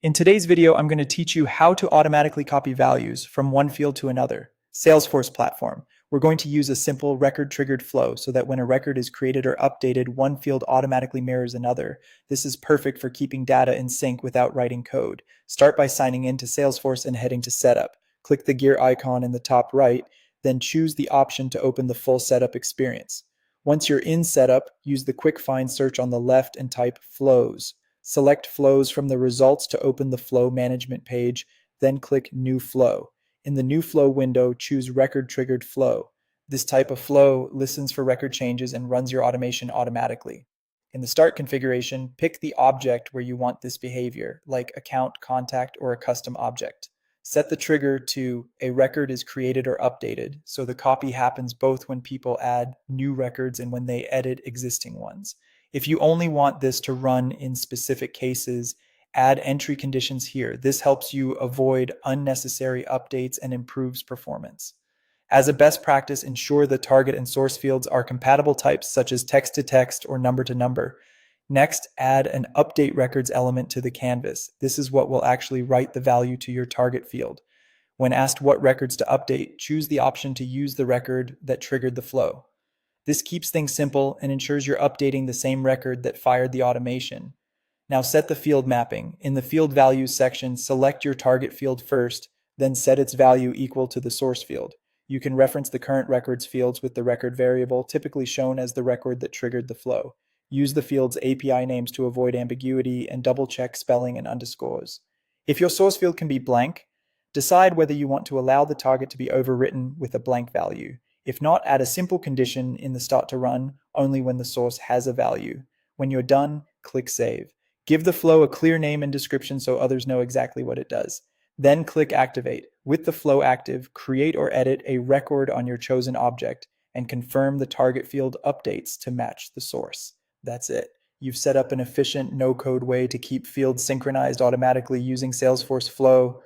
In today's video, I'm going to teach you how to automatically copy values from one field to another. Salesforce platform. We're going to use a simple record-triggered flow so that when a record is created or updated, one field automatically mirrors another. This is perfect for keeping data in sync without writing code. Start by signing in to Salesforce and heading to Setup. Click the gear icon in the top right, then choose the option to open the full setup experience. Once you're in Setup, use the quick find search on the left and type flows. Select flows from the results to open the flow management page, then click New Flow. In the New Flow window, choose Record Triggered Flow. This type of flow listens for record changes and runs your automation automatically. In the Start configuration, pick the object where you want this behavior, like account, contact, or a custom object. Set the trigger to a record is created or updated, so the copy happens both when people add new records and when they edit existing ones. If you only want this to run in specific cases, add entry conditions here. This helps you avoid unnecessary updates and improves performance. As a best practice, ensure the target and source fields are compatible types such as text to text or number to number. Next, add an update records element to the canvas. This is what will actually write the value to your target field. When asked what records to update, choose the option to use the record that triggered the flow. This keeps things simple and ensures you're updating the same record that fired the automation. Now set the field mapping. In the field values section, select your target field first, then set its value equal to the source field. You can reference the current records fields with the record variable, typically shown as the record that triggered the flow. Use the field's API names to avoid ambiguity and double-check spelling and underscores. If your source field can be blank, decide whether you want to allow the target to be overwritten with a blank value. If not, add a simple condition in the start to run only when the source has a value. When you're done, click Save. Give the flow a clear name and description so others know exactly what it does. Then click Activate. With the flow active, create or edit a record on your chosen object and confirm the target field updates to match the source. That's it. You've set up an efficient no-code way to keep fields synchronized automatically using Salesforce Flow.